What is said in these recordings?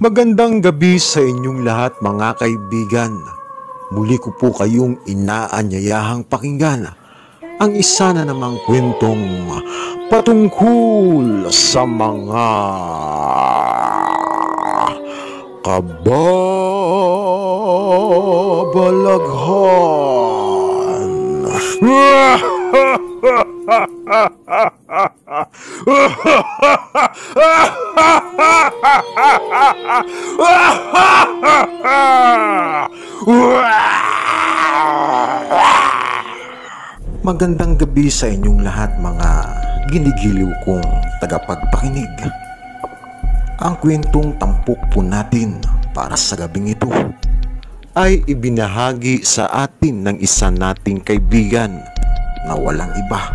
Magandang gabi sa inyong lahat mga kaibigan. Muli ko po kayong inaanyayahang pakinggan ang isa na namang kwentong patungkol sa mga kababalaghan. Magandang gabi sa inyong lahat mga ginigiliw kong tagapagpakinig. Ang kwentong tampok po natin para sa gabing ito ay ibinahagi sa atin ng isa nating kaibigan na walang iba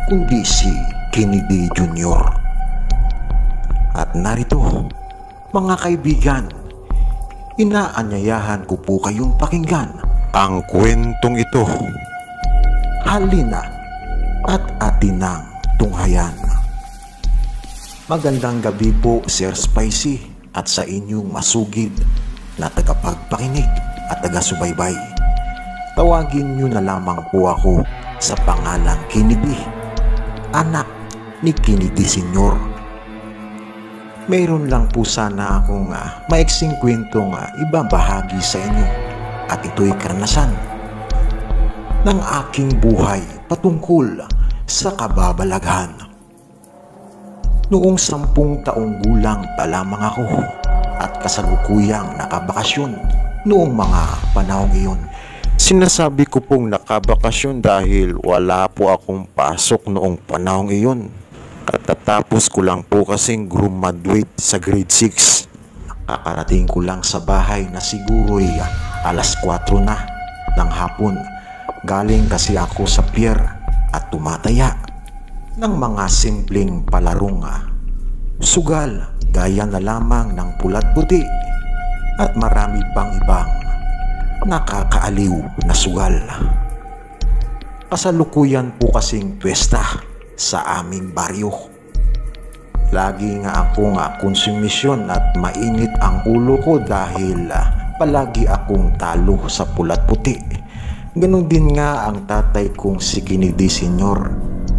kundi si Kennedy Jr. At narito, mga kaibigan, inaanyayahan ko po kayong pakinggan ang kwentong ito. Halina at atin ng tunghayan. Magandang gabi po, Sir Spicy, at sa inyong masugid na tagapagpakinig at taga-subaybay. Tawagin niyo na lamang po ako sa pangalang Kennedy, anak ni Kennedy Sr. Mayroon lang po sana akong maiksing kwentong ibabahagi sa inyo at ito'y karanasan ng aking buhay patungkol sa kababalaghan. Noong 10 taong gulang pa lamang ako at kasalukuyang nakabakasyon noong mga panahong iyon. Sinasabi ko pong nakabakasyon dahil wala po akong pasok noong panahong iyon. Katatapos ko lang po kasing graduate sa grade 6. Kakarating ko lang sa bahay na siguro'y alas 4 na ng hapon. Galing kasi ako sa pier at tumataya ng mga simpleng palarong sugal gaya na lamang ng pulat puti at marami pang ibang nakakaaliw na sugal. Kasalukuyan po kasing pwesta sa aming baryo. Lagi nga akong konsumisyon at mainit ang ulo ko dahil palagi akong talo sa pulat puti. Ganon din nga ang tatay kong si Kennedy Sr.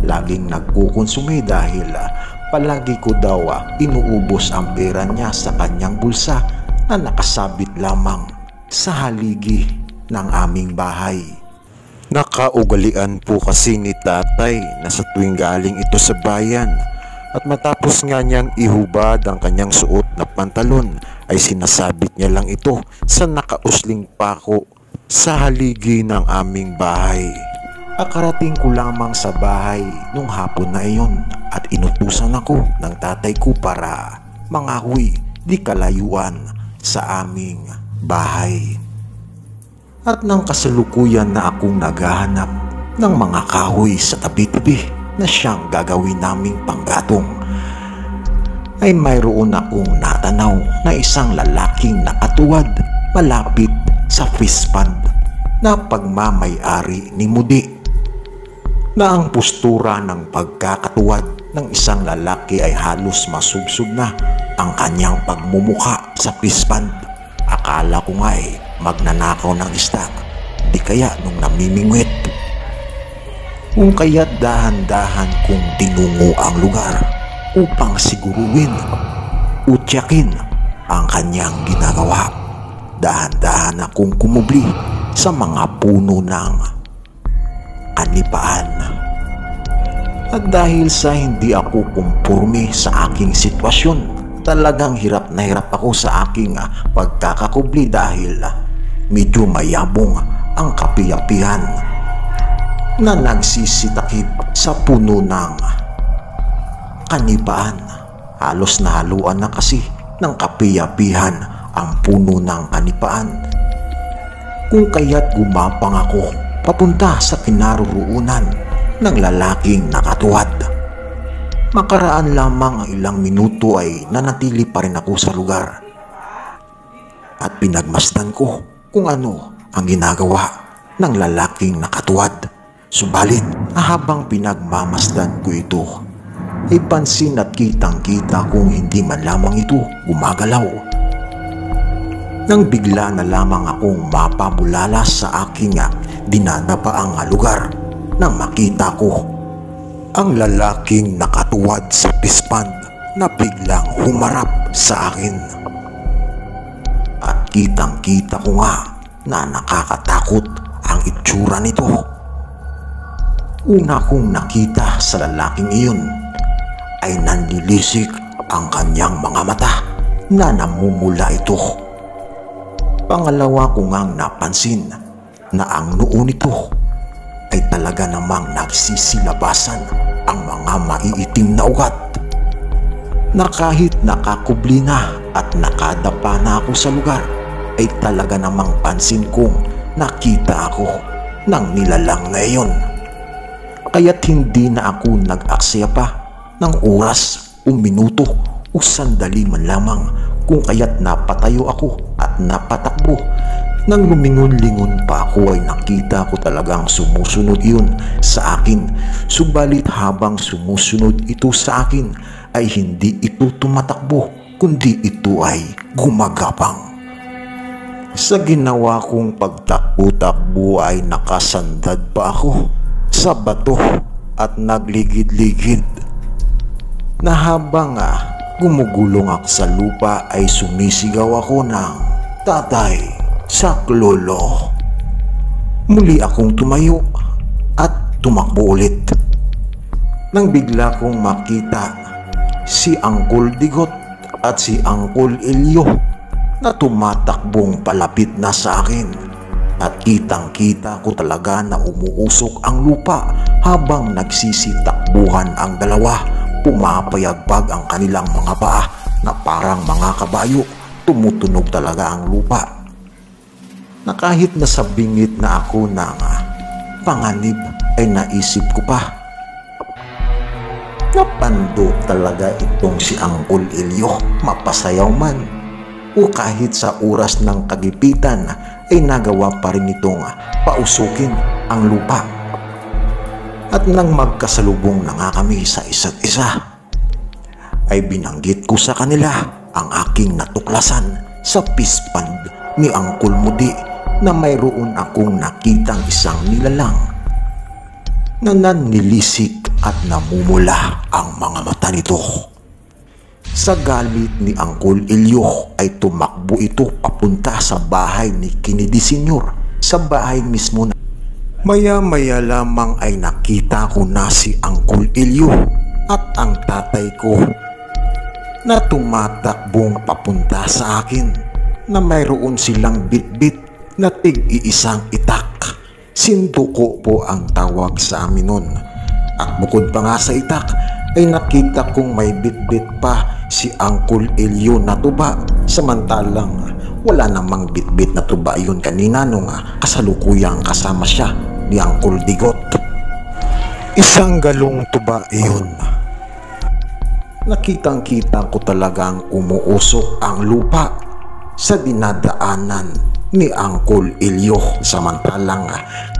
Laging nagkukonsume dahil palagi ko daw inuubos ang pera niya sa kanyang bulsa na nakasabit lamang sa haligi ng aming bahay. Nakaugalian po kasi ni tatay na sa tuwing galing ito sa bayan at matapos nga niyang ihubad ang kanyang suot na pantalon ay sinasabit niya lang ito sa nakausling pako sa haligi ng aming bahay. Akarating ko lamang sa bahay nung hapon na iyon at inutusan ako ng tatay ko para mangahoy di kalayuan sa aming bahay. At nang kasalukuyan na akong naghahanap ng mga kahoy sa tabi-tabi na siyang gagawin naming panggatong, ay mayroon akong natanaw na isang lalaking nakatuwad malapit sa fish pond na pagmamay-ari ni Mudi, na ang postura ng pagkakatuwad ng isang lalaki ay halos masubsob na ang kanyang pagmumuka sa fish pond. Akala ko nga magnanakaw ng isda, di kaya nung namimingwit. Kung kaya't dahan-dahan kong tinungo ang lugar upang siguruin o tiyakin ang kanyang ginagawa. Dahan-dahan akong kumubli sa mga puno ng kanipaan. At dahil sa hindi ako kumpurme sa aking sitwasyon, talagang hirap na hirap ako sa aking pagkakakubli dahil medyo mayabong ang kapi-apihan na nagsisitakip sa puno ng kanipaan. Halos nahaluan na kasi ng kapi-apihan ang puno ng kanipaan. Kung kaya't gumapang ako papunta sa kinaroroonan ng lalaking nakatuwad. Makaraan lamang ang ilang minuto ay nanatili pa rin ako sa lugar at pinagmasdan ko kung ano ang ginagawa ng lalaking nakatuwad. Subalit habang pinagmamasdan ko ito ay pansin at kitang-kita kung hindi man lamang ito gumagalaw nang bigla na lamang akong mapabulala sa aking dinadapaang lugar nang makita ko ang lalaking nakatuwad sa pispan na biglang humarap sa akin. At kitang-kita ko nga na nakakatakot ang itsura nito. Una kong nakita sa lalaking iyon ay nanlilisik ang kanyang mga mata na namumula ito. Pangalawa ko ngang napansin na ang noo nito ay talaga namang nagsisilabasan ang mga maiitim na ugat, na kahit nakakubli na at nakadapa na ako sa lugar ay talaga namang pansin kong nakita ako ng nilalang na iyon. Kaya't hindi na ako nag-aksaya pa ng oras o minuto o sandali man lamang, kung kaya't napatayo ako at napatakbo. Nang lumingon-lingon pa ako ay nakita ko talagang sumusunod iyon sa akin. Subalit habang sumusunod ito sa akin ay hindi ito tumatakbo, kundi ito ay gumagapang. Sa ginawa kong pagtakbo-takbo ay nakasandad pa ako sa bato at nagligid-ligid, na habang gumugulong ako sa lupa ay sumisigaw ako ng "Tatay, saklolo." Muli akong tumayo at tumakbo ulit, nang bigla kong makita si Uncle Digot at si Uncle Elio na tumatakbong palapit na sa akin. At kitang-kita ko talaga na umuusok ang lupa habang nagsisitakbuhan ang dalawa. Pumapayagbag ang kanilang mga paa na parang mga kabayo. Tumutunog talaga ang lupa, na kahit nasa bingit na ako ng panganib ay naisip ko pa, napando talaga itong si Uncle Elio, mapasayaw man o kahit sa oras ng kagipitan ay nagawa pa rin itong pausukin ang lupa. At nang magkasalubong na nga kami sa isa't isa, ay binanggit ko sa kanila ang aking natuklasan sa fishpond ni Uncle Mudi, na mayroon akong nakitang isang nilalang na nannilisik at namumula ang mga mata nito. Sa galit ni Uncle Elio ay tumakbo ito papunta sa bahay ni Kennedy Sr., sa bahay mismo na maya-maya lamang ay nakita ko na si Uncle Elio at ang tatay ko na tumatakbong papunta sa akin, na mayroon silang bitbit na tig-iisang itak. Sinduko po ang tawag sa amin nun. At bukod pa nga sa itak ay nakita kong may bitbit pa si Uncle Elio na tuba, samantalang wala namang bitbit na tuba yun kanina nung kasalukuyang kasama siya ni Uncle Digot. Isang galong tuba iyon. Nakitang-kita ko talagang umuusok ang lupa sa dinadaanan ni Uncle Elio, samantalang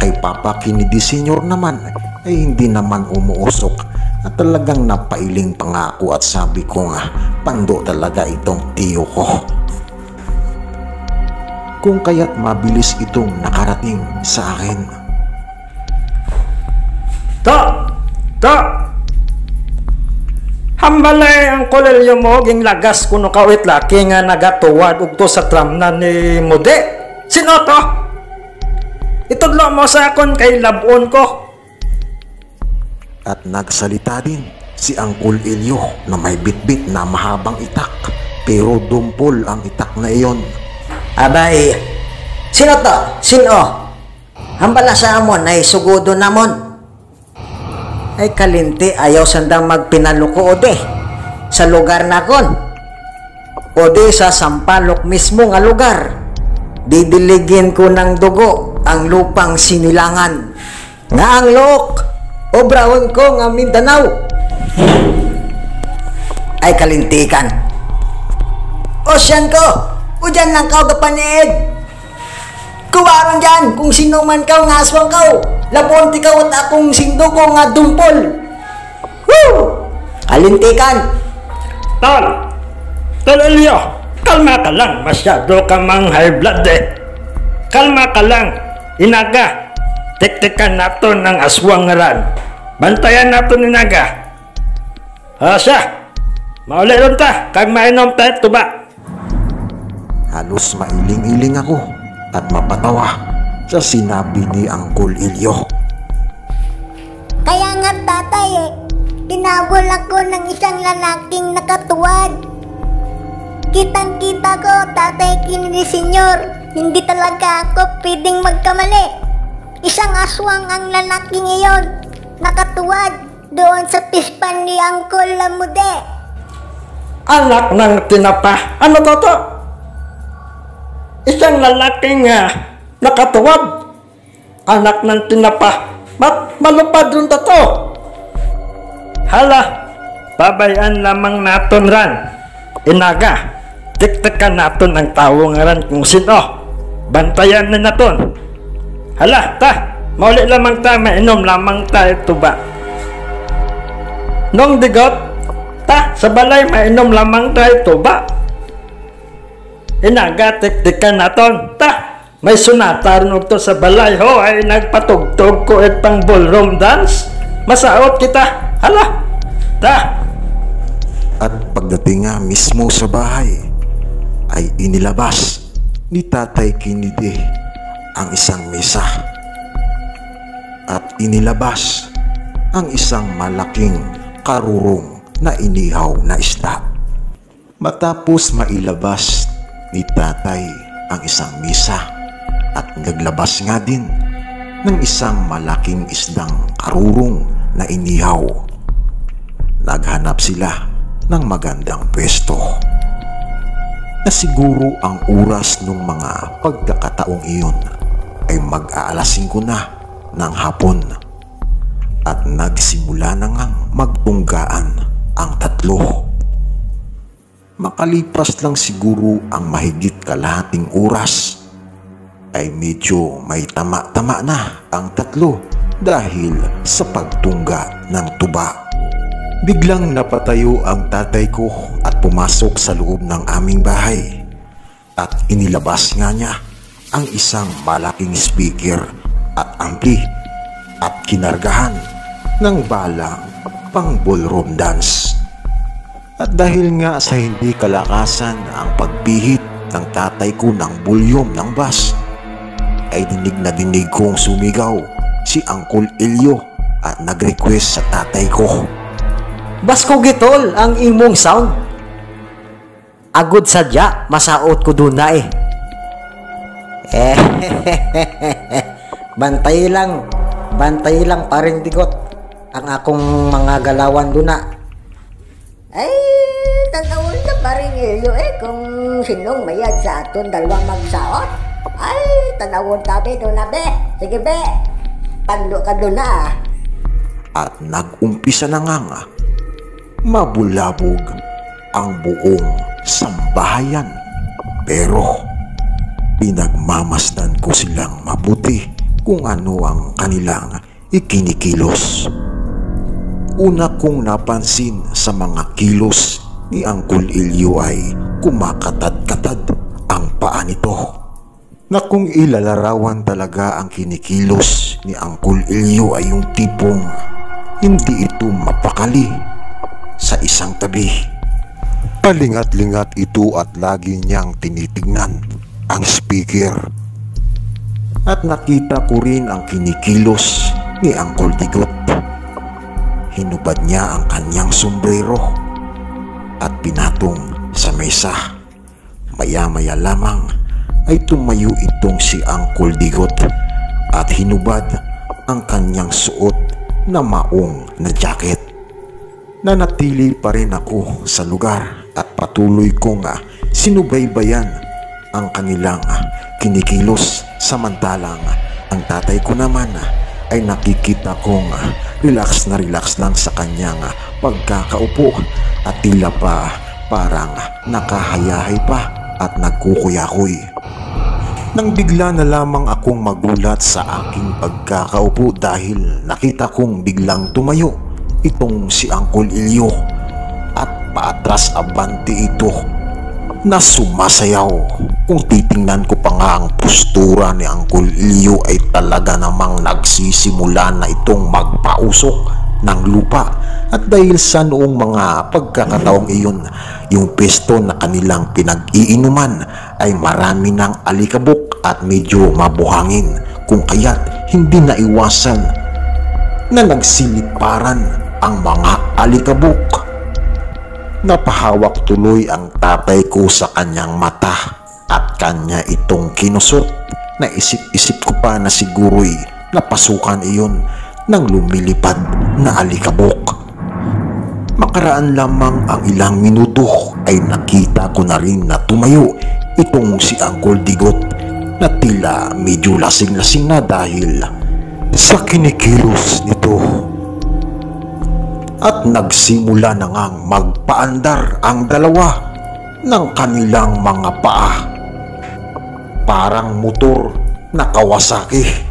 kay Papa Kennedy Sr. naman ay hindi naman umuusok. At talagang napailing pa nga ako at sabi ko pando talaga itong tiyo ko. Kung kaya't mabilis itong nakarating sa akin. Hambalay ang kolelyo mo ging lagas kuno kawit laki nga nagatuwad ugto sa tramnan ni Mode. Sino to? Itudlo mo sa akon kay labon ko. At nagsalita din si Uncle Elio na may bitbit na mahabang itak, pero dumpol ang itak na iyon. Abay, sino to? Sino? Hambala sa amon ay sugudo namon. Ay kalinti ayaw sandang magpinaluko ode sa lugar na kon. Ode sa sampalok mismo nga lugar. Didiligin ko ng dugo ang lupang sinilangan. Nga ang look, obrawon ko nga Mindanao. Ay kalintikan. O siyan ko, o dyan lang ka gapaniid. Kuwaron dyan kung sino man ka nga aswang ka. Labon ti ka at akong sindo ko nga dumpol. Woo! Kalintikan. Tol Elio, Kalma ka lang, masyado ka mang high blood eh. Kalma ka lang, Inaga. Tiktikan natin ng aswang ran. Bantayan natin Inaga. Siya, mauli ron ta, kag mainom tayo tuba. Halos mailing-iling ako at mapatawa sa sinabi ni Uncle Ilyo. Kaya nga tatay tinawol ako ng isang lalaking nakatuwad. Kitang-kita ko, tatay Kennedy Sr., hindi talaga ako pwedeng magkamali. Isang aswang ang lalaking iyon, nakatuwad doon sa pispan ni Uncle Lamude. Anak ng tinapa, ano to? Isang lalaking nakatuwad. Anak ng tinapa, malupad rin to. Hala, babayan lamang naton ran. Inaga, tiktikan naton ang tao nga ran kung sino. Bantayan na naton. Hala, mauli lamang ta, mainom lamang ta ito ba? Nung digot, sa balay mainom lamang ta ito ba? Inaga, tiktikan naton. May sunata rin ito sa balay ho, ay nagpatugtog ko itang ballroom dance. Masaot kita. Hala, At pagdating nga mismo sa bahay, ay inilabas ni Tatay Kennedy ang isang mesa at inilabas ang isang malaking karurong na inihaw na isda. Matapos mailabas ni Tatay ang isang mesa at naglabas nga din ng isang malaking isdang karurong na inihaw, naghanap sila ng magandang pwesto na siguro ang oras ng mga pagkakataong iyon ay mag-aalas 5 na ng hapon at nagsimula na ngang magtunggaan ang tatlo. Makalipas lang siguro ang mahigit kalahating oras ay medyo may tama-tama na ang tatlo dahil sa pagtungga ng tuba. Biglang napatayo ang tatay ko at pumasok sa loob ng aming bahay at inilabas nga niya ang isang malaking speaker at ampli at kinargahan ng balang pang ballroom dance. At dahil nga sa hindi kalakasan ang pagpihit ng tatay ko ng volume ng bass, ay dinig kong sumigaw si Uncle Ilyo at nag-request sa tatay ko. Basko gitol ang imong sound. Agud sadya, masaot ko doon na Bantay lang paring digot ang akong mga galawan doon na. Ay, tanawon na paring iyo kung sinong mayad sa aton dalawang magsaot. Ay, tanawon tabi doon na be. Sige be, panlo ka doon na. At nag-umpisa na nga mabulabog ang buong sambahayan. Pero pinagmamasdan ko silang mabuti kung ano ang kanilang ikinikilos. Una kong napansin sa mga kilos ni Uncle Ilyo ay kumakatad-katad ang paa nito, na kung ilalarawan talaga ang kinikilos ni Uncle Ilyo ay yung tipong hindi ito mapakali sa isang tabi. Palingat-lingat ito at lagi niyang tinitignan ang speaker. At nakita ko rin ang kinikilos ni Uncle Digot. Hinubad niya ang kanyang sombrero at pinatong sa mesa. Maya-maya lamang ay tumayo itong si Uncle Digot at hinubad ang kanyang suot na maong na jacket. Nanatili pa rin ako sa lugar at patuloy kong sinubaybayan ang kanilang kinikilos, samantalang ang tatay ko naman ay nakikita kong relax lang sa kanyang pagkakaupo at tila pa parang nakahayahay pa at nagkukuyakoy. Nang bigla na lamang akong magulat sa aking pagkakaupo dahil nakita kong biglang tumayo itong si Uncle Ilyo at paatras abante ito na sumasayaw. Kung titingnan ko pa nga ang postura ni Uncle Elio ay talaga namang nagsisimula na itong magpausok ng lupa. At dahil sa noong mga pagkakataong iyon, yung pesto na kanilang pinag-iinuman ay marami ng alikabok at medyo mabuhangin, kung kaya't hindi naiwasan na nagsiliparan ang mga alikabok. Napahawak tuloy ang tatay ko sa kanyang mata at kanya itong kinusot. Naisip-isip ko pa na siguro'y napasukan iyon ng lumilipad na alikabok. Makaraan lamang ang ilang minuto ay nakita ko na rin na tumayo itong si Uncle Digot na tila medyo lasing-lasing na dahil sa kinikilos nito. At nagsimula na ngang magpaandar ang dalawa ng kanilang mga paa. Parang motor na Kawasaki.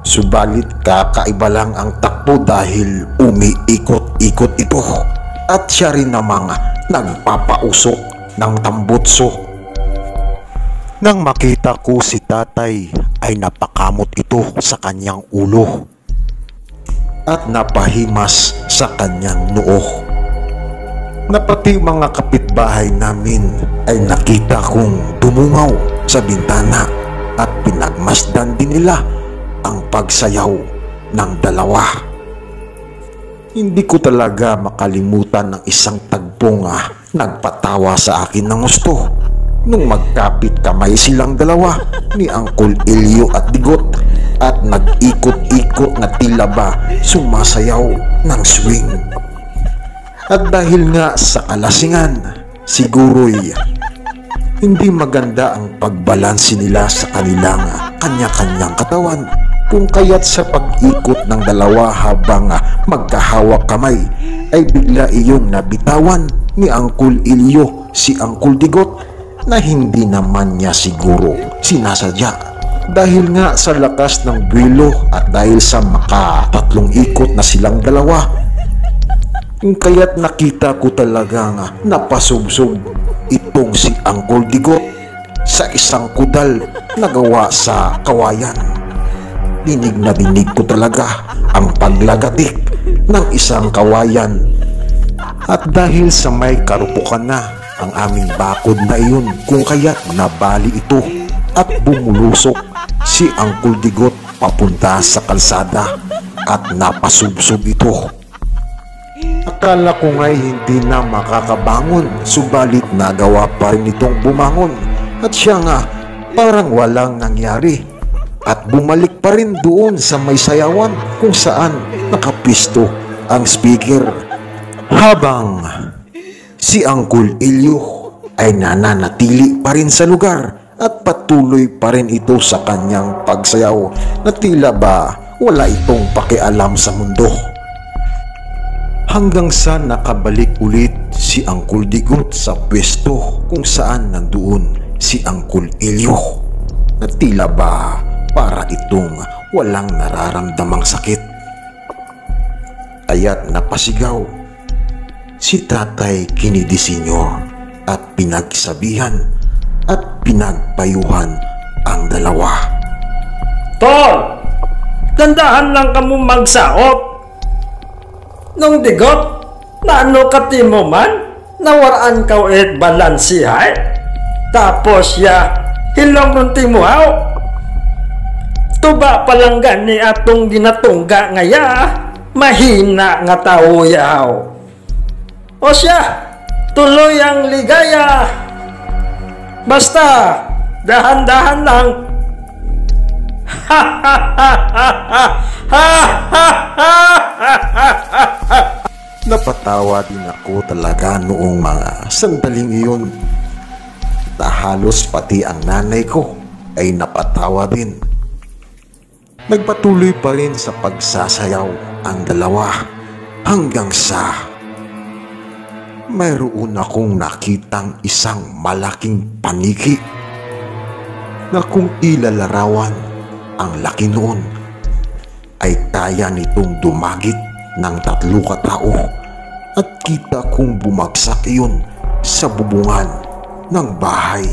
Subalit kakaiba lang ang takbo dahil umiikot-ikot ito. At siya rin namang nagpapausok ng tambutso. Nang makita ko si tatay ay napakamot ito sa kanyang ulo at napahimas sa kanyang noo. Na pati mga kapitbahay namin ay nakita kong dumungaw sa bintana at pinagmasdan din nila ang pagsayaw ng dalawa. Hindi ko talaga makalimutan ng isang tagpong nagpatawa sa akin ng gusto nung magkapit kamay silang dalawa ni Uncle Elio at Digot at nag-ikot-ikot na tila ba sumasayaw ng swing. At dahil nga sa kalasingan, siguro'y hindi maganda ang pagbalansi nila sa kanilang kanya-kanyang katawan, kung kaya't sa pag-ikot ng dalawa habang magkahawak kamay ay bigla iyong nabitawan ni Uncle Elio si Uncle Digot na hindi naman niya siguro sinasadya. Dahil nga sa lakas ng buwelo at dahil sa makatatlong ikot na silang dalawa, kaya't nakita ko talagang napasubsob itong si Uncle Digot sa isang kudal na gawa sa kawayan. Dinig na dinig ko talaga ang paglagatik ng isang kawayan. At dahil sa may karupukan na ang aming bakod na iyon, kung kaya't nabali ito at bumulusok si Uncle Digot papunta sa kalsada at napasubsob ito. Akala ko nga'y hindi na makakabangon, subalit nagawa pa rin itong bumangon at siya nga parang walang nangyari at bumalik pa rin doon sa may sayawan kung saan nakapisto ang speaker. Habang si Uncle Elio ay nananatili pa rin sa lugar at patuloy pa rin ito sa kanyang pagsayaw na tila ba wala itong pakialam sa mundo. Hanggang sa nakabalik ulit si Uncle Digot sa pwesto kung saan nandoon si Uncle Elio na tila ba para itong walang nararamdamang sakit. Kaya't napasigaw si Tatay Kennedy Sr. at pinagsabihan at pinagpayuhan ang dalawa. Tol, dandahan lang kamo magsaot. Nung Digot, na ano ka mo man, nawaraan ka ulit balansihay. Tapos hilong nung timuhaw. Tuba palang gani atong ginatungga ngaya, mahina nga tao yahaw. O siya, tuloy ang ligaya. Basta, dahan-dahan lang. Ha ha ha ha ha ha ha ha ha. Napatawa din ako talaga noong mga sandaling iyon. Na halos pati ang nanay ko ay napatawa din. Nagpatuloy pa rin sa pagsasayaw ang dalawa hanggang sa mayroon akong nakitang isang malaking paniki na kung ilalarawan ang laki noon ay kaya nitong dumagit ng 3 katao at kita kong bumagsak iyon sa bubungan ng bahay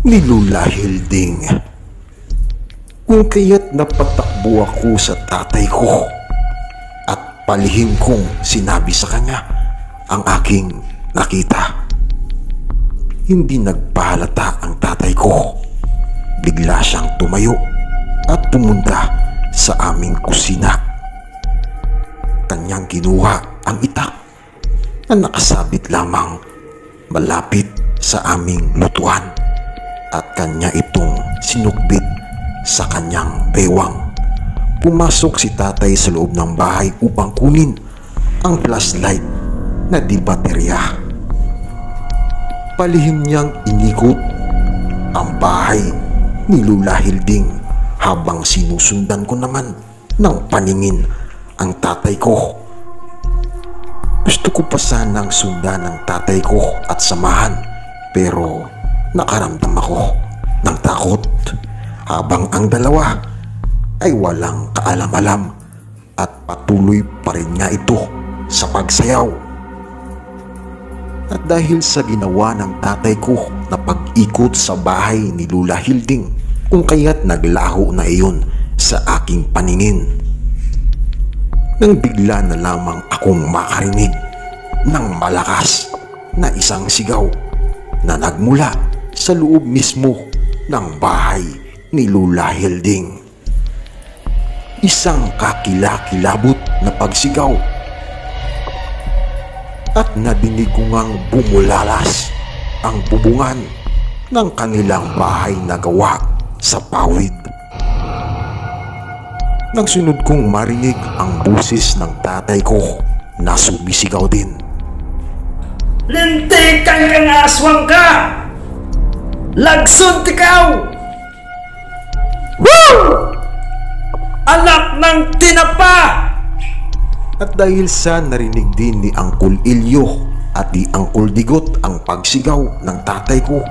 ni Lula Hilding. Kung kaya't napatakbo ako sa tatay ko at palihim kong sinabi sa kanya ang aking nakita. Hindi nagpahalata ang tatay ko. Bigla siyang tumayo at pumunta sa aming kusina. Kanyang kinuha ang itak na nakasabit lamang malapit sa aming lutuan at kanya itong sinukbit sa kanyang bewang. Pumasok si tatay sa loob ng bahay upang kunin ang flashlight na di baterya. Palihim niyang inikot ang bahay ni Lula Hilding habang sinusundan ko naman ng paningin ang tatay ko. Gusto ko pa sanang sundan ang tatay ko at samahan, pero nakaramdam ako ng takot habang ang dalawa ay walang kaalam-alam at patuloy pa rin nga ito sa pagsayaw. At dahil sa ginawa ng tatay ko na pag-ikot sa bahay ni Lula Hilding, kung kaya't naglaho na iyon sa aking paningin. Nang bigla na lamang akong makarinig ng malakas na isang sigaw na nagmula sa loob mismo ng bahay ni Lula Hilding. Isang kakilakilabot na pagsigaw at nadinig ko ngang bumulalas ang bubungan ng kanilang bahay na gawa sa pawid. Nang sunod kong marinig ang boses ng tatay ko na sumisigaw din. Lintikan kang aswang ka! Lagsun tikaw! Woo! Anak ng tinapa! At dahil sa narinig din ni Uncle Ilyo at ni Uncle Digot ang pagsigaw ng tatay ko,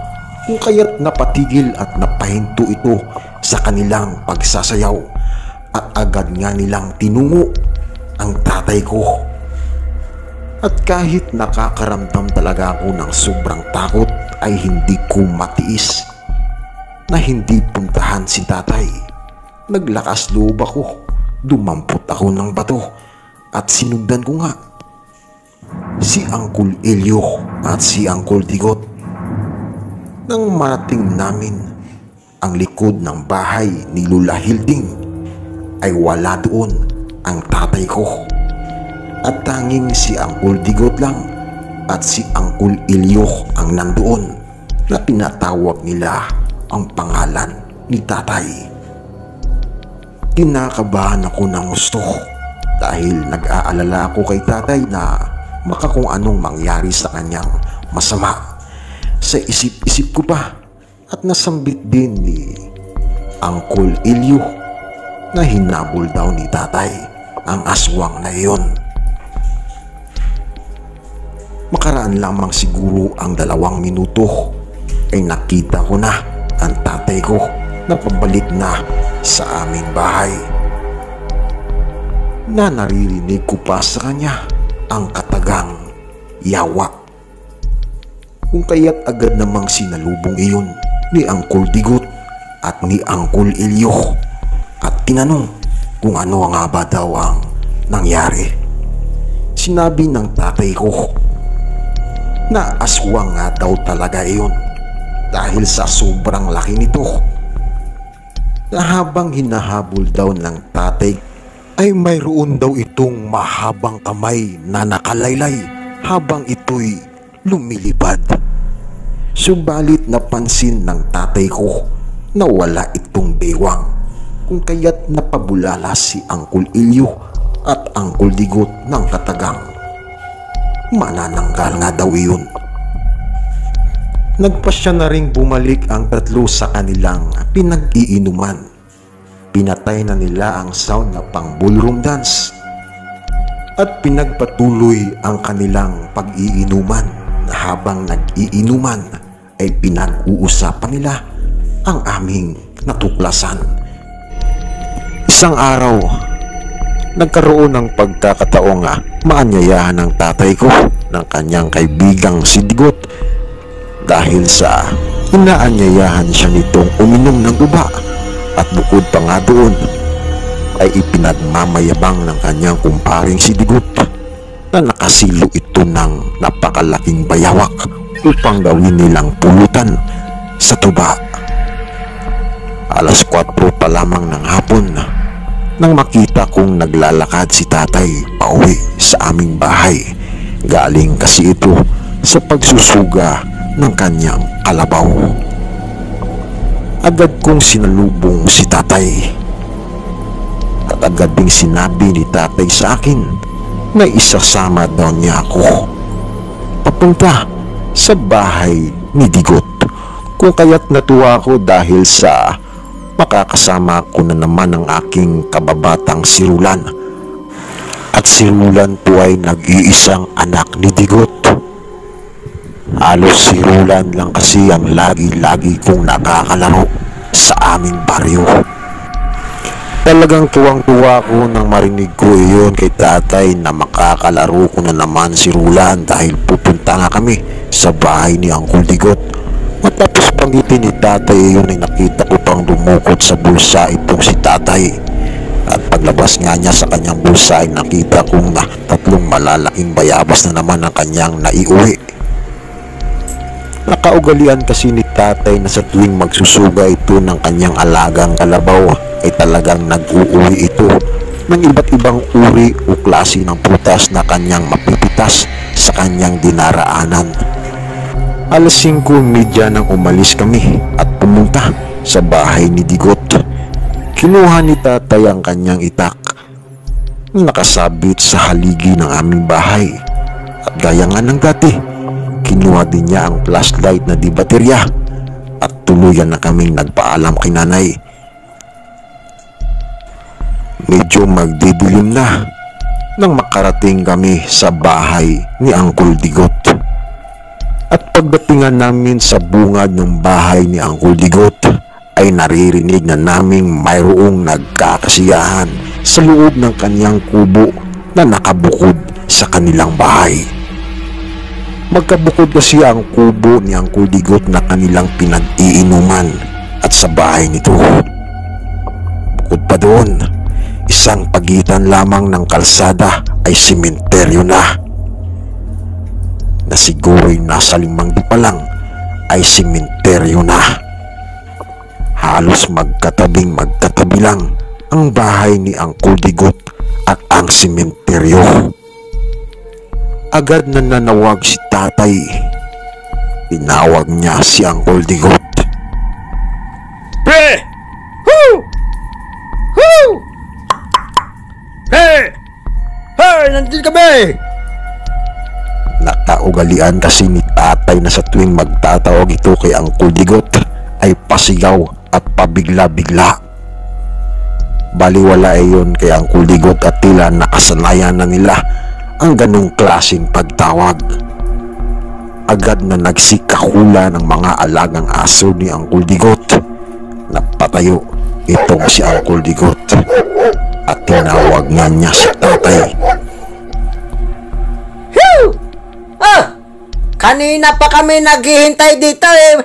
kung kaya't napatigil at napahinto ito sa kanilang pagsasayaw at agad nga nilang tinungo ang tatay ko. At kahit nakakaramdam talaga ako ng sobrang takot ay hindi ko matiis na hindi puntahan si tatay. Naglakas loob ako, dumampot ako ng bato at sinugdan ko nga si Uncle Ilyo at si Uncle Digot. Nang marating namin ang likod ng bahay ni Lula Hilding ay wala doon ang tatay ko at tanging si Uncle Digot lang at si Uncle Ilyo ang nandoon na tinatawag nila ang pangalan ni tatay. Kinakabahan ako ng gusto dahil nag-aalala ako kay tatay na baka kung anong mangyari sa kanyang masama. Sa isip-isip ko pa at nasambit din ni Uncle Ilyo na hinabol daw ni tatay ang aswang na iyon. Makaraan lamang siguro ang 2 minuto ay nakita ko na ang tatay ko na pabalik na sa aming bahay. Na naririnig ko pa sa kanya ang katagang yawa. Kung kaya't agad namang sinalubong iyon ni Uncle Digot at ni Uncle Ilyo at tinanong kung ano nga ba daw ang nangyari. Sinabi ng tatay ko na aswang nga daw talaga iyon dahil sa sobrang laki nito, na habang hinahabol daw ng tatay ay mayroon daw itong mahabang kamay na nakalaylay habang ito'y lumilipad. Subalit napansin ng tatay ko na wala itong bewang, kung kaya't napabulala si Uncle Ilyo at Uncle Digot ng katagang manananggal nga daw iyon. Nagpasya na ring bumalik ang tatlo sa kanilang pinag-iinuman. Pinatay na nila ang sound na pang ballroom dance at pinagpatuloy ang kanilang pag-iinuman na habang nag-iinuman ay pinag-uusapan nila ang aming natuklasan. Isang araw, nagkaroon ng pagkakataong maanyayahan ng tatay ko ng kanyang kaibigang si Digot dahil sa inaanyayahan siya nitong uminom ng tuba. At bukod pa nga doon ay ipinagmamayabang ng kanyang kumparing si Digot na nakasilo ito ng napakalaking bayawak upang gawin nilang pulutan sa tuba. Alas 4 pa lamang ng hapon nang makita kong naglalakad si tatay pauwi sa aming bahay. Galing kasi ito sa pagsusuga ng kanyang kalabaw. Agad kong sinalubong si tatay at agad ding sinabi ni tatay sa akin na isasama daw niya ako papunta sa bahay ni Digot. Kung kaya't natuwa ako dahil sa makakasama ko na naman ang aking kababatang si Rulan. At si Rulan po ay nag-iisang anak ni Digot. Halos si Rulan lang kasi ang lagi-lagi kong nakakalaro sa aming baryo. Talagang tuwang-tuwa ko nang marinig ko iyon kay tatay na makakalaro ko na naman si Rulan dahil pupunta nga kami sa bahay ni Uncle Digot. Matapos panggitin ni tatay iyon ay nakita ko pang dumukot sa bulsa itong si tatay. At paglabas nga niya sa kanyang bulsa ay nakita kong na 3 malalaking bayabas na naman ang kanyang naiuwi. Nakaugalian kasi ni tatay na sa tuwing magsusuga ito ng kanyang alagang kalabaw ay talagang nag-uuwi ito ng iba't ibang uri o klase ng prutas na kanyang mapipitas sa kanyang dinaraanan. Alas 5:30 nang umalis kami at pumunta sa bahay ni Digot. Kinuha ni tatay ang kanyang itak na nakasabit sa haligi ng aming bahay. At gaya nga ng dati, kinuha din niya ang flashlight na di baterya at tuluyan na kaming nagpaalam kay nanay. Medyo magdidilim na nang makarating kami sa bahay ni Uncle Digot. At pagdatingan namin sa bungad ng bahay ni Uncle Digot ay naririnig na naming mayroong nagkakasiyahan sa loob ng kanyang kubo na nakabukod sa kanilang bahay. Magkabukod kasi ang kubo ni Uncle Digot na kanilang pinag-iinuman at sa bahay nito. Bukod pa doon, isang pagitan lamang ng kalsada ay sementeryo na siguro'y nasa 5 di pa lang ay sementeryo na. Halos magkatabi lang ang bahay ni Uncle Digot at ang sementeryo. Agad na nanawag si tatay. Tinawag niya si Uncle Digot. Pre! Hoo! Hoo! Hey! Hey! Nandito kami! Nakaugalian kasi ni tatay na sa tuwing magtatawag ito kay Uncle Digot ay pasigaw at pabigla-bigla. Baliwala iyon kay Uncle Digot at tila nakasanayan na nila ang ganong klaseng pagtawag. Agad na nagsikahula ng mga alagang aso ni Uncle Digot. Napatayo itong si Uncle Digot at tinawag nga niya si tatay. Phew! Kanina pa kami naghihintay dito eh.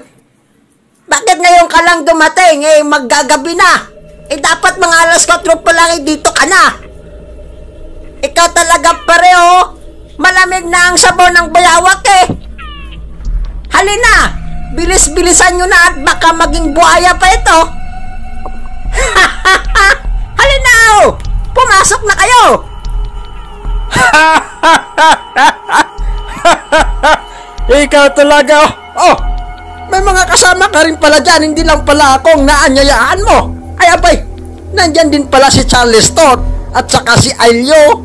Bakit ngayon ka lang dumating eh? Maggagabi na. Eh dapat mga alas 4 pa lang eh dito ka na. Ikaw talaga pareho. Malamig na ang sabaw ng bayawak eh. Halina, bilis-bilisan nyo na at baka maging buhaya pa ito. Halina oh! Pumasok na kayo. Ikaw talaga. Oh, may mga kasama ka rin pala dyan. Hindi lang pala akong naanyayaan mo. Ay abay, nandyan din pala si Charleston at saka si Ailio.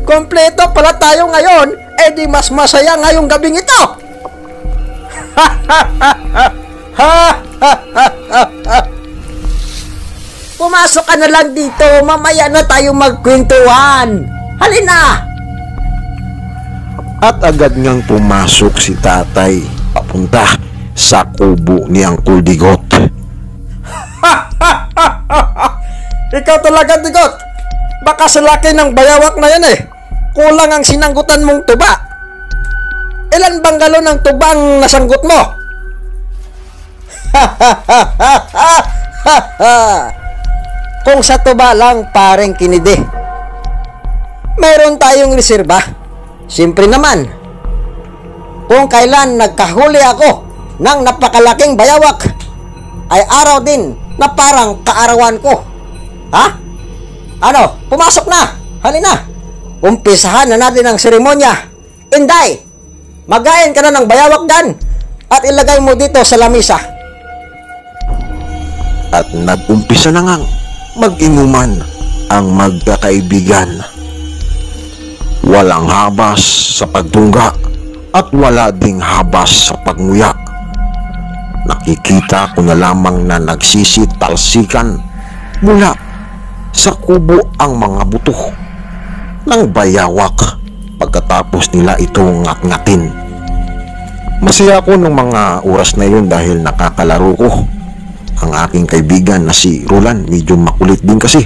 Kompleto pala tayo ngayon. Eh di mas masaya ngayong gabing ito. Pumasok ka na lang dito. Mamaya na tayo magkwentuhan. Halina. At agad ngang pumasok si tatay papunta sa kubo ni Uncle Digot. Ikaw talaga, Digot. Baka sa laki ng bayawak na yan eh. Kulang ang sinanggutan mong tuba. Ilan bang galon ng tubang nasanggot mo? Kung sa tuba lang, pareng kinidi. Meron tayong reserba. Siyempre naman, kung kailan nagkahuli ako ng napakalaking bayawak, ay araw din na parang kaarawan ko. Ha? Ano? Pumasok na! Halina! Umpisahan na natin ang seremonya. Inday! Magayin ka na ng bayawak dan at ilagay mo dito sa lamisa. At nag-umpisa na ngang mag-inuman ang magkakaibigan. Walang habas sa pagtungga at wala ding habas sa pagmuya. Nakikita ko na lamang na nagsisitalsikan mula sa kubo ang mga buto ng bayawak pagkatapos nila itong ngat-ngatin. Masaya ako ng mga oras na yun dahil nakakalaro ko ang aking kaibigan na si Roland. Medyo makulit din kasi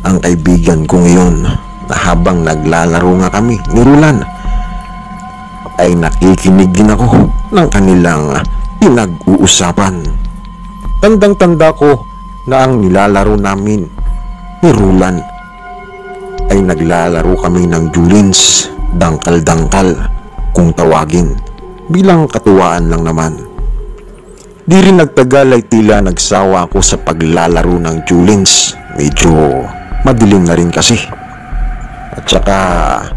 ang kaibigan ko ngayon, na habang naglalaro nga kami ni Roland ay nakikinig din ako ng kanilang pinag-uusapan. Tandang-tanda ko na ang nilalaro namin ni Roland ay naglalaro kami ng Julins, dangkal-dangkal kung tawagin, bilang katuwaan lang naman. Di rin nagtagal ay tila nagsawa ako sa paglalaro ng Julins. Medyo madilim na rin kasi. At saka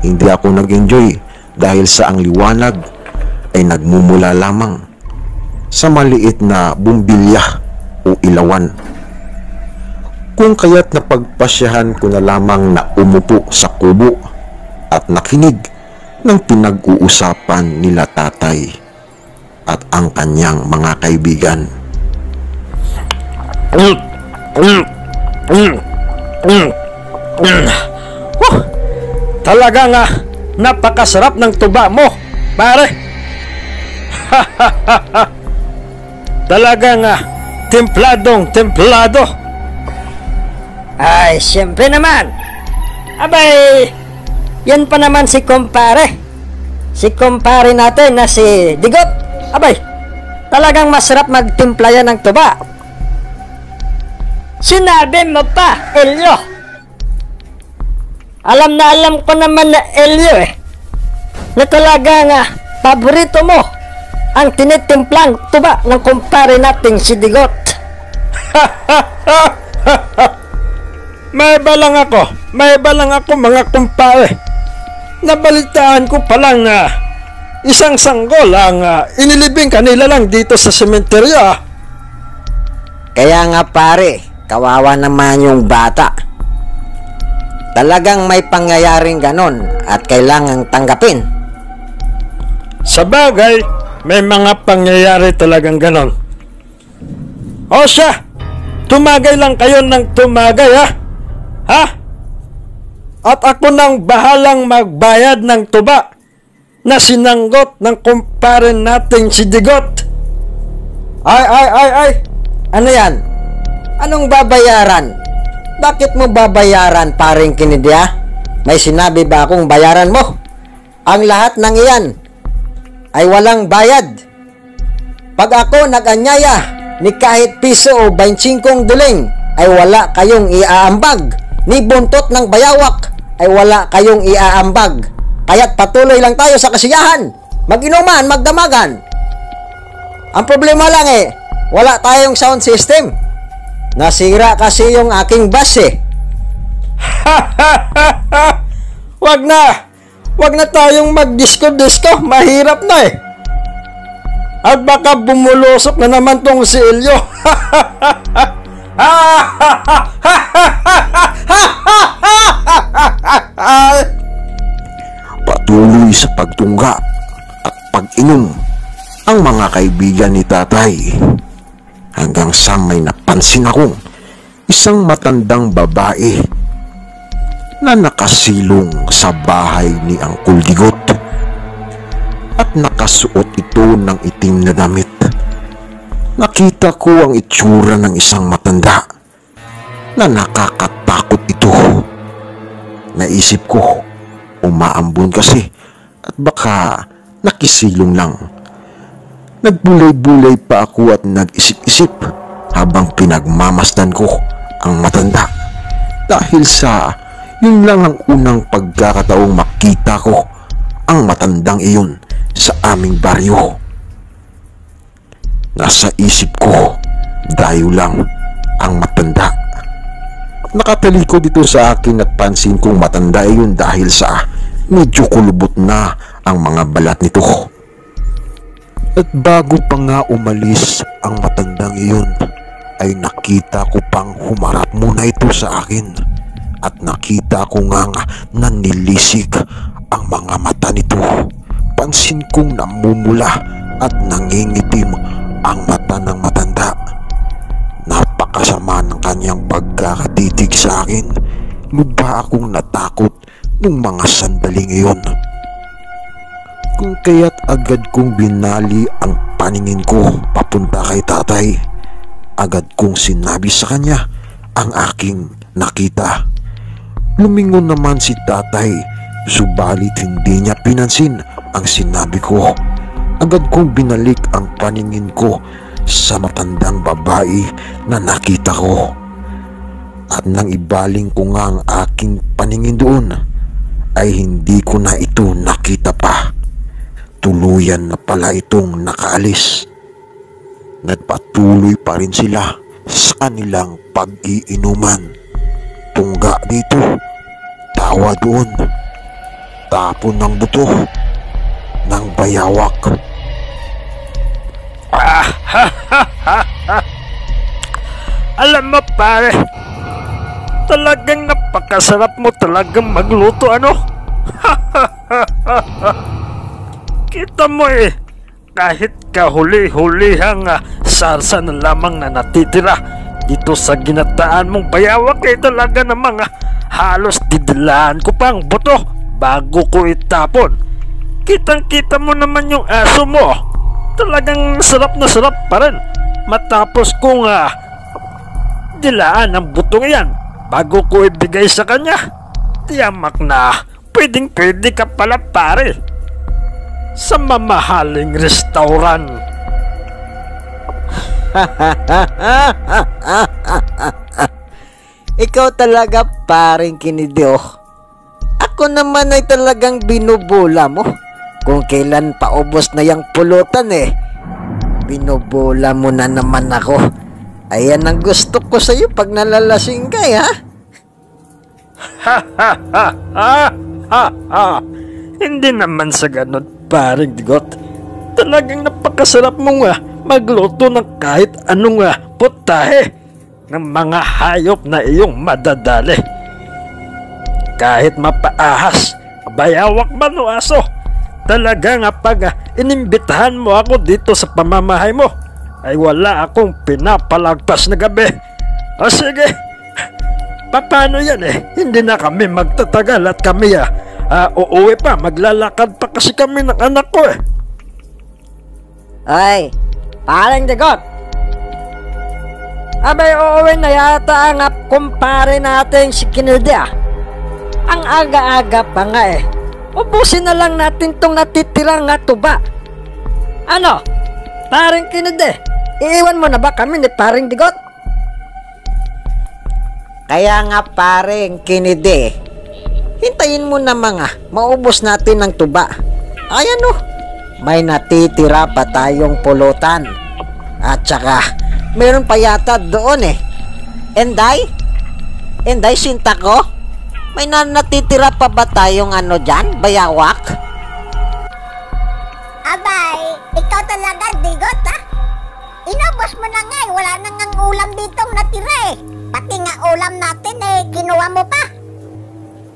hindi ako nag-enjoy dahil sa ang liwanag ay nagmumula lamang sa maliit na bumbilya o ilawan. Kung kaya't napagpasyahan ko na lamang na umupo sa kubo at nakinig ng pinag-uusapan nila tatay at ang kanyang mga kaibigan. Talaga nga, napakasarap ng tuba mo, pare. Talaga nga, templado. Ay, siyempre naman. Abay, yan pa naman si kumpare. Si kumpare natin na si Digot. Abay, talagang masarap magtimpla yan ng tuba. Sinabi mo pa, Elio. Alam na alam ko naman na Elio na talaga nga paborito mo ang tinitimplang tuba ng kumpare nating si Digot. May balang ako mga kumpare. Nabalitaan ko pa lang na isang sanggol ang inilibing kanila lang dito sa sementeryo. Kaya nga pare, kawawa naman yung bata. Talagang may pangyayaring ganon at kailangang tanggapin. Sa bagay, may mga pangyayari talagang ganon. O siya, tumagay lang kayo ng tumagay ha? At ako nang bahalang magbayad ng tuba na sinanggot ng kumpare nating si Digot. Ay! Ano yan? Anong babayaran? Bakit mo babayaran, paring kinidya? May sinabi ba akong bayaran mo? Ang lahat ng iyan ay walang bayad. Pag ako nag-anyaya ni kahit piso o 25 duling, ay wala kayong iaambag. Ni buntot ng bayawak ay wala kayong iaambag. Kaya't patuloy lang tayo sa kasiyahan, mag-inuman, magdamagan. Ang problema lang wala tayong sound system. Nasira kasi yung aking bass Wag na tayong mag-disco. Mahirap na At baka bumulusok na naman tong si Elio. Patuloy sa pagtungga at pag-inom ang mga kaibigan ni tatay, hanggang sa may napansin akong isang matandang babae na nakasilong sa bahay ni Uncle Digot at nakasuot ito ng itim na damit. Nakita ko ang itsura ng isang matanda na nakakatakot ito. Naisip ko, umaambon kasi at baka nakisilong lang. Nagbulay-bulay pa ako at nag-isip-isip habang pinagmamasdan ko ang matanda. Dahil sa yun lang ang unang pagkakataong makita ko ang matandang iyon sa aming baryo. Nasa isip ko, dayo lang ang matanda. Nakatalikod dito sa akin at pansin kong matanda iyon dahil sa medyo kulubot na ang mga balat nito. At bago pa nga umalis ang matandang iyon, ay nakita ko pang humarap muna ito sa akin. At nakita ko nga nanilisik ang mga mata nito. Pansin kong namumula at nangingitim ang mata ng matanda. Napakasama ng kanyang pagkakatitig sa akin. Lubha akong natakot nung mga sandaling iyon. Kung kaya't agad kong binali ang paningin ko papunta kay tatay. Agad kong sinabi sa kanya ang aking nakita. Lumingon naman si tatay, subalit hindi niya pinansin ang sinabi ko. Agad kong binalik ang paningin ko sa matandang babae na nakita ko. At nang ibaling ko nga ang aking paningin doon, ay hindi ko na ito nakita pa. Tuluyan na pala itong nakaalis. Nagpatuloy pa rin sila sa kanilang pag-iinuman. Tungga dito, tawa doon, tapon ng buto ng bayawak. Alam mo pare, talagang napakasarap mo talagang magluto, ano? Kita mo kahit kahuli-hulihang sarsa na lamang na natitira dito sa ginataan mong bayawak, talaga namang halos didilaan ko pang buto bago ko itapon. Kitang-kita mo naman yung aso mo, talagang sarap na sarap pa rin matapos kong dilaan ang butong yan bago ko ibigay sa kanya. Tiyamak na pwedeng-pwede ka pala pare sa mamahaling restaurant. Ikaw talaga paring Kinidio. Ako naman ay talagang binubula mo. Kung kailan paubos na yung pulutan binubula mo na naman ako. Ayan ang gusto ko sa'yo pag nalalasing ka, Hindi naman sa ganun paring Digot. Talagang napakasarap mong magluto ng kahit anong putahe ng mga hayop na iyong madadali. Kahit mapaahas, bayawak man o aso, talaga pag inimbitahan mo ako dito sa pamamahay mo, ay wala akong pinapalagpas na gabi. O sige, paano yan Hindi na kami magtatagal at kami uuwi pa. Maglalakad pa kasi kami ng anak ko Ay, parang Digot. Abay, uuwi na yata ang kumpare natin si Kennedy Ang aga-aga pa nga Ubusin na lang natin tong natitirang tuba. Ano? Paring Kennedy, iiwan mo na ba kami ni paring Digot? Kaya nga paring Kennedy, hintayin mo na maubos natin ng tuba. Ayan may natitira pa tayong pulutan. At saka, meron pa yata doon Enday, sinta ko, may natitira pa ba tayong dyan, bayawak? Abay, ikaw talaga, Digot, Inubos mo na nga wala na ngang ulam ditong natira Pati nga ulam natin kinuha mo pa.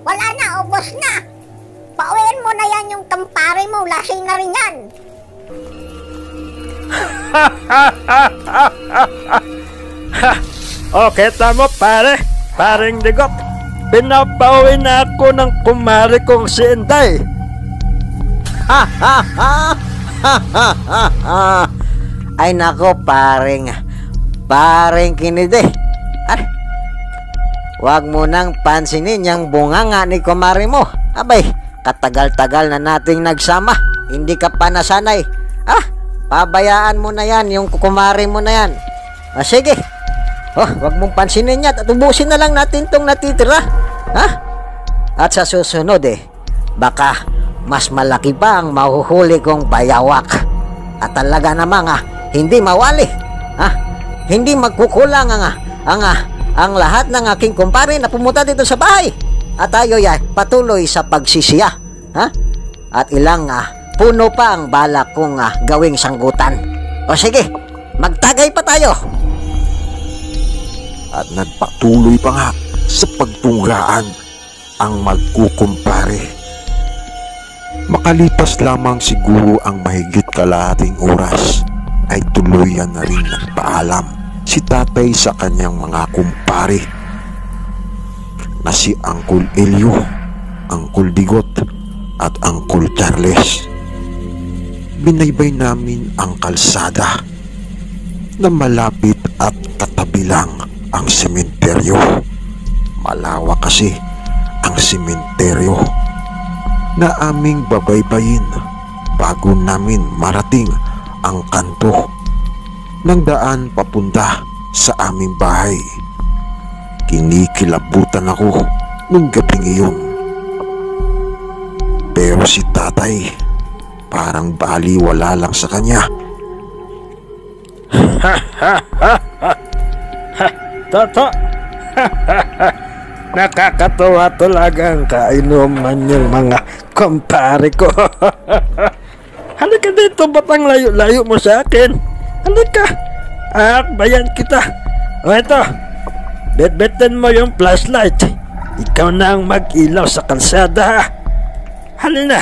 Wala na, ubos na. Pauwiin mo na yan yung kampare mo, lasing na rin yan. Okay, tama pare, paring Digot. Pinapauwi na ako ng kumare kong si Inday. Ay nako paring Kennedy. Huwag mo nang pansinin yung bunganga ni kumare mo. Abay, katagal-tagal na nating nagsama. Hindi ka pa nasanay. Pabayaan mo na yan, yung kukumari mo na yan. Sige. Wag mong pansinin yan at ubusin na lang natin tong natitira. At sa susunod baka mas malaki pa ang mahuhuli kong bayawak. At talaga namang hindi mawali. Hindi magkukulang ang lahat ng aking kumpare na pumunta dito sa bahay. At tayo patuloy sa pagsisiya. At ilang puno pa ang balak kong gawing sanggutan. Sige, magtagay pa tayo. At nagpatuloy pa nga sa pagtunggaan ang magkukumpare. Makalipas lamang siguro ang mahigit kalahating oras ay tuluyan na rin nagpaalam si tatay sa kanyang mga kumpare na si Uncle Elio, Uncle Digot at Uncle Charles. Binaybay namin ang kalsada na malapit at katabi lang ang sementeryo. Malawak kasi ang sementeryo na aming babaybayin bago namin marating ang kanto ng daan papunta sa aming bahay. Kinikilabutan ako nung gabing iyon. Pero si tatay parang baliwala lang sa kanya. Toto. Nakakatawa talaga ang kainuman yung mga kumpare ko. Halika dito, batang layo-layo mo sa akin. Halika, bayan kita. Ito, bet-betan mo yung flashlight. Ikaw na ang mag-ilaw sa kalsada. Halina,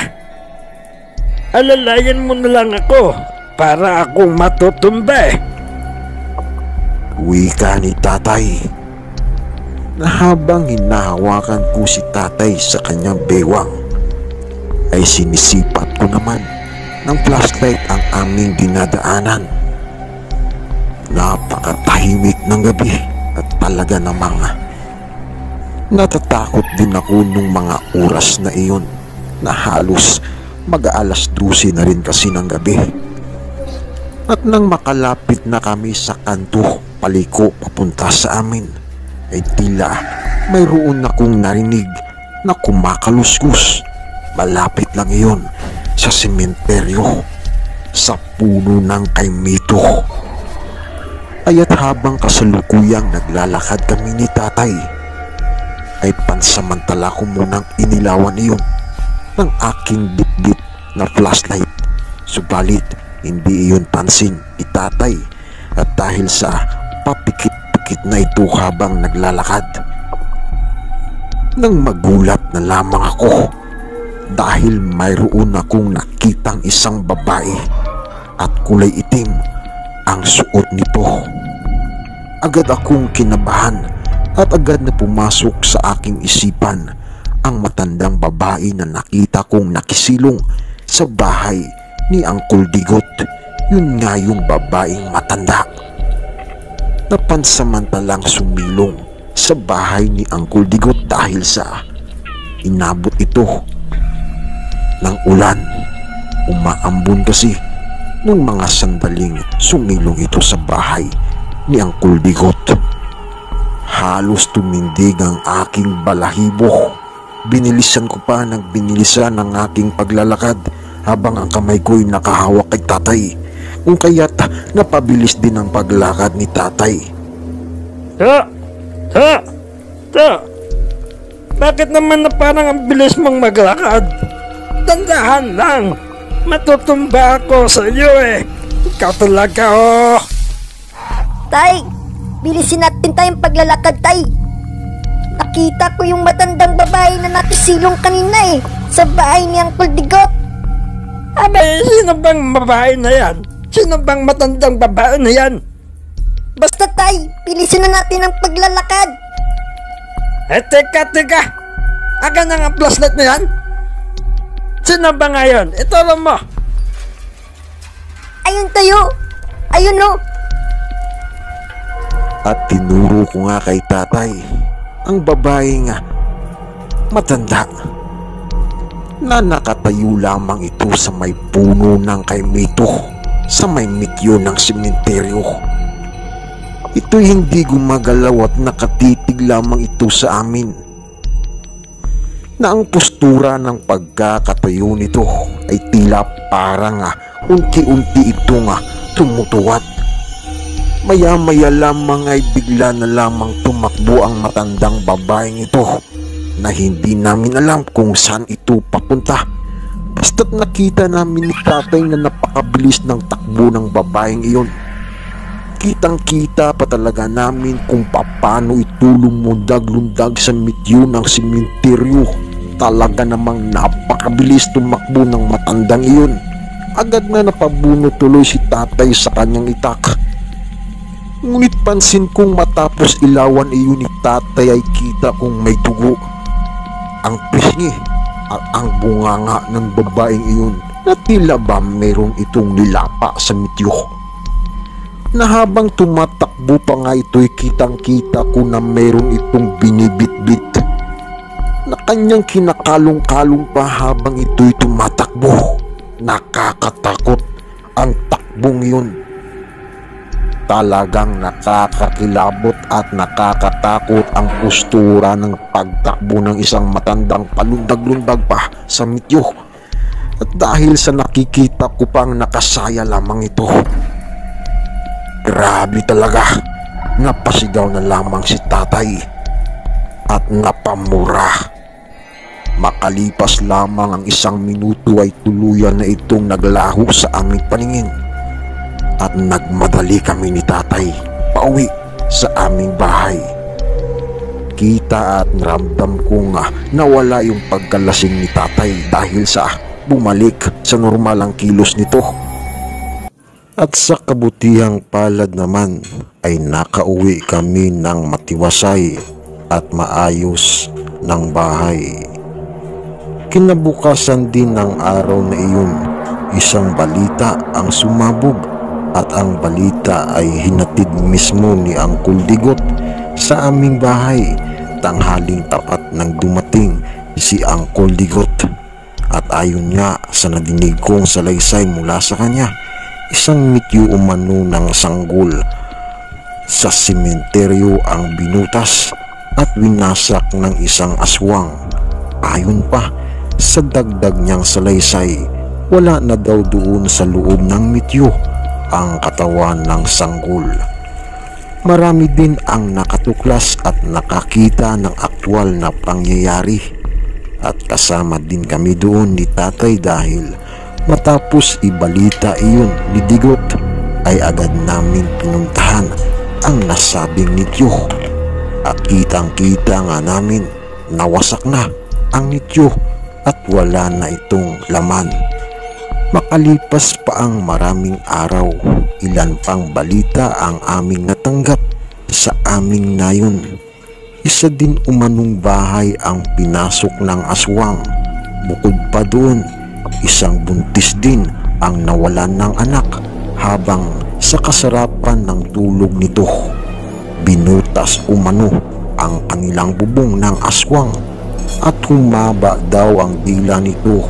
alalayan mo na lang ako para akong matutumba. Wika ni tatay na habang hinahawakan ko si tatay sa kanyang bewang ay sinisipat ko naman ng flashlight ang aming dinadaanan. Napakatahimik ng gabi at talaga namang natatakot din ako nung mga oras na iyon na halos mag-aalas 12 na rin kasi ng gabi. At nang makalapit na kami sa kanto paliko papunta sa amin ay tila mayroon akong narinig na kumakaluskus. Malapit lang iyon sa sementeryo sa puno ng kaimito. Aya't habang kasalukuyang naglalakad kami ni tatay ay pansamantala ko munang inilawan iyon ng aking bitbit na flashlight. Subalit hindi iyon pansin ni tatay at dahil sa papikit-pikit na ito habang naglalakad, nang magulat na lamang ako dahil mayroon akong nakitang isang babae at kulay itim ang suot nito. Agad akong kinabahan at agad na pumasok sa aking isipan ang matandang babae na nakita kong nakisilong sa bahay ni Uncle Digot. Yun nga yung babaeng matanda na pansamantalang sumilong sa bahay ni Uncle Digot dahil sa inabot ito ng ulan. Umaambon kasi nung mga sandaling sumilong ito sa bahay ni Uncle Digot. Halos tumindig ang aking balahibo. Binilisan ko pa ng binilisan ang aking paglalakad habang ang kamay ko'y nakahawak kay tatay, kung kaya't napabilis din ang paglakad ni tatay. Bakit naman na parang ang bilis mong maglakad? Dandahan lang, matutumba ako sa iyo Ikaw talaga Tay, bilisin natin tayong paglalakad, tay. Nakita ko yung matandang babae na nakisilong kanina sa bahay ni Uncle Digot. Abay, sino bang babae na yan? Sino bang matandang babae na yan? Basta tay, bilisin na natin ang paglalakad. Teka. Aga na nga flashlight na yan? Sino ba ngayon? Ituro mo. Ayun tayo. Ayun no. At tinuro ko nga kay tatay ang babaeng matanda. na nakatayo lamang ito sa may puno ng kaimito sa may mityo ng sementeryo. Ito'y hindi gumagalaw at nakatitig lamang ito sa amin, na ang postura ng pagkakatayo nito ay tila parang unti-unti itong tumutuwad. Maya-maya lamang ay bigla na lamang tumakbo ang matandang babaeng ito na hindi namin alam kung saan ito papunta. Basta't nakita namin ni tatay na napakabilis ng takbo ng babaeng iyon. Kitang-kita pa talaga namin kung paano ito lumundag-lundag sa mityo ng sementeryo. Talaga namang napakabilis tumakbo ng matandang iyon. Agad na napabuno tuloy si tatay sa kanyang itak. Ngunit pansin kong matapos ilawan iyon ni tatay ay kita kong may dugo, ang pisngi at ang bunganga ng babaeng iyon na tila ba mayroon itong nilapa sa mityo. Na habang tumatakbo pa nga ito'y kitang-kita ko na mayroon itong binibit-bit na kanyang kinakalong-kalong pa habang ito'y tumatakbo. Nakakatakot ang takbong iyon. Talagang nakakakilabot at nakakatakot ang postura ng pagtakbo ng isang matandang palundag-lundag pa sa mityo. At dahil sa nakikita ko pang nakasaya lamang ito, grabe talaga, napasigaw na lamang si tatay at napamura. Makalipas lamang ang 1 minuto ay tuluyan na itong naglaho sa aming paningin. At nagmadali kami ni tatay pauwi sa aming bahay. Kita at naramdam kong nawala yung pagkalasing ni tatay dahil sa bumalik sa normal ang kilos nito. At sa kabutihang palad naman ay nakauwi kami ng matiwasay at maayos ng bahay. Kinabukasan din ng araw na iyon, isang balita ang sumabog. At ang balita ay hinatid mismo ni Uncle Digot sa aming bahay. Tanghaling tapat nang dumating si Uncle Digot. At ayon nga sa nadinig kong salaysay mula sa kanya, isang mityo umano ng sanggol sa sementeryo ang binutas at winasak ng isang aswang. Ayon pa sa dagdag niyang salaysay, wala na daw doon sa loob ng mityo ang katawan ng sanggol. Marami din ang nakatuklas at nakakita ng aktwal na pangyayari. At kasama din kami doon ni tatay dahil matapos ibalita iyon ni Digot ay agad namin pinuntahan ang nasabing nityo. At kitang-kita nga namin nawasak na ang nityo at wala na itong laman. Makalipas pa ang maraming araw, ilan pang balita ang aming natanggap sa aming nayon. Isa din umanong bahay ang pinasok ng aswang. Bukod pa doon, isang buntis din ang nawalan ng anak habang sa kasarapan ng tulog nito. Binutas umano ang kanilang bubong ng aswang at humaba daw ang dila nito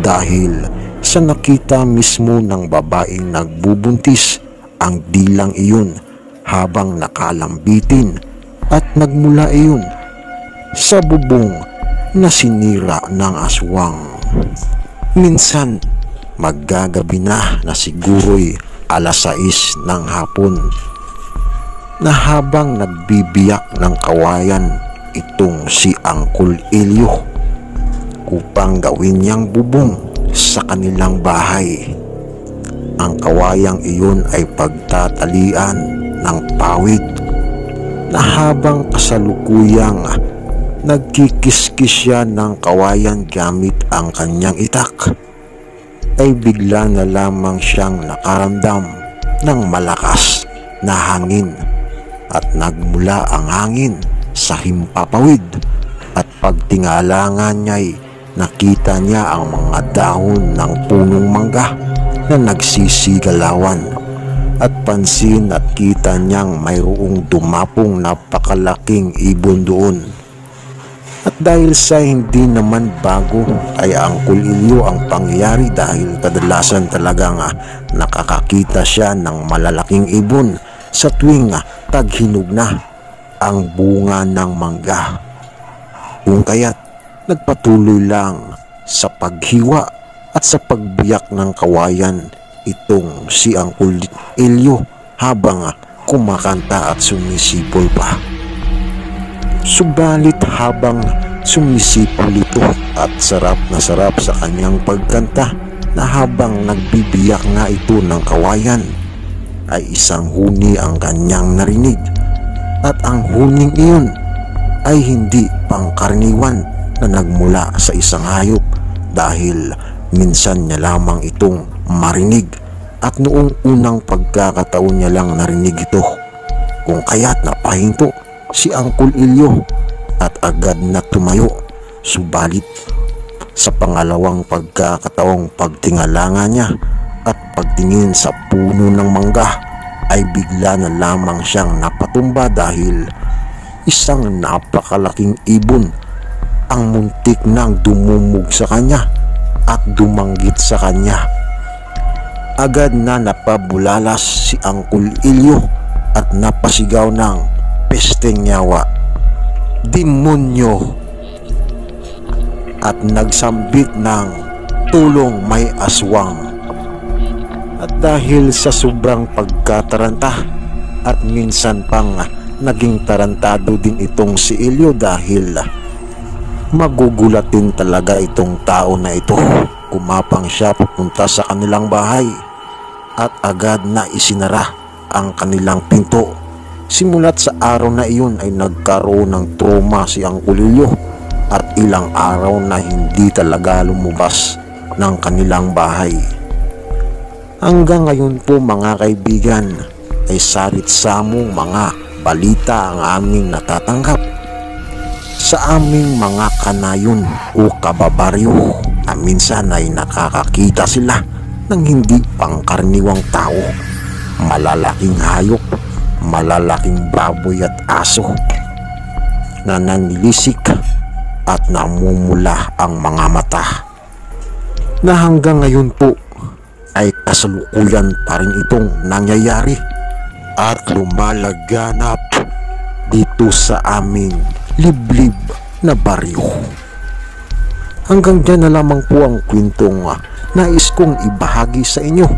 dahil sa nakita mismo ng babaeng nagbubuntis ang dilang iyon habang nakalambitin at nagmula iyon sa bubong na sinira ng aswang. Minsan maggagabi na siguro'y 6:00 ng hapon na habang nagbibiyak ng kawayan itong si Uncle Elio upang gawin niyang bubong sa kanilang bahay. Ang kawayang iyon ay pagtatalian ng pawid na habang kasalukuyang nagkikiskis siya ng kawayan gamit ang kanyang itak ay bigla na lamang siyang nakaramdam ng malakas na hangin at nagmula ang hangin sa himpapawid at pagtingala niya'y nakita niya ang mga dahon ng punong mangga na nagsisigalawan at pansin at kita niyang mayroong dumapong napakalaking ibon doon. At dahil sa hindi naman bago ay Uncle Elio ang pangyayari dahil kadalasan talagang nakakakita siya ng malalaking ibon sa tuwing taghinog na ang bunga ng mangga. Kung kaya't nagpatuloy lang sa paghiwa at sa pagbiyak ng kawayan itong si Uncle Elio habang kumakanta at sumisipol pa. Subalit habang sumisipol ito at sarap na sarap sa kanyang pagkanta na habang nagbibiyak nga ito ng kawayan ay isang huni ang kanyang narinig, at ang huning iyon ay hindi pangkaraniwan na nagmula sa isang hayop dahil minsan niya lamang itong marinig at noong unang pagkakataon niya lang narinig ito. Kung kaya't napahinto si Uncle Elio at agad na tumayo. Subalit sa pangalawang pagkakataong pagtingala niya at pagtingin sa puno ng mangga ay bigla na lamang siyang napatumba dahil isang napakalaking ibon ang muntik nang dumumog sa kanya at dumanggit sa kanya. Agad na napabulalas si Uncle Elio at napasigaw ng pesteng yawa, demonyo, at nagsambit ng tulong may aswang. At dahil sa sobrang pagkataranta at minsan pang naging tarantado din itong si Elio dahil magugulatin talaga itong tao na ito. Kumapang siya papunta sa kanilang bahay at agad na isinara ang kanilang pinto. Simulat sa araw na iyon ay nagkaroon ng trauma si Uncle Elio at ilang araw na hindi talaga lumabas ng kanilang bahay. Hanggang ngayon po mga kaibigan ay sarit-samong mga balita ang aming natatanggap sa aming mga kanayon o kababaryo na minsan ay nakakakita sila ng hindi pangkaraniwang tao, malalaking hayop, malalaking baboy at aso na nanilisik at namumula ang mga mata, na hanggang ngayon po ay kasalukuyan pa rin itong nangyayari at lumalaganap dito sa aming liblib na baryo. Hanggang dyan na lamang po ang kwentong nais kong ibahagi sa inyo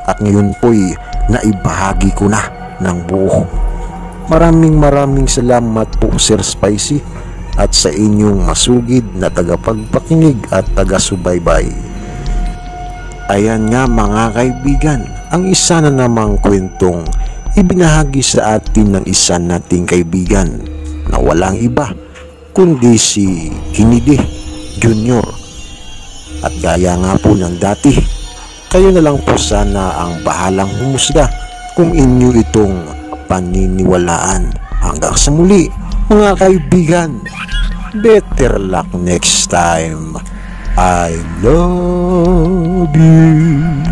at ngayon po'y naibahagi ko na ng buo. Maraming salamat po Sir Spicy at sa inyong masugid na tagapagpakinig at taga-subaybay. Ayan nga mga kaibigan, ang isa na namang kwentong ibinahagi sa atin ng isa nating kaibigan na walang iba kundi si Kennedy Jr. At gaya nga po ng dati, kayo na lang po sana ang bahalang humusga kung inyo itong paniniwalaan. Hanggang sa muli mga kaibigan, better luck next time. I love you.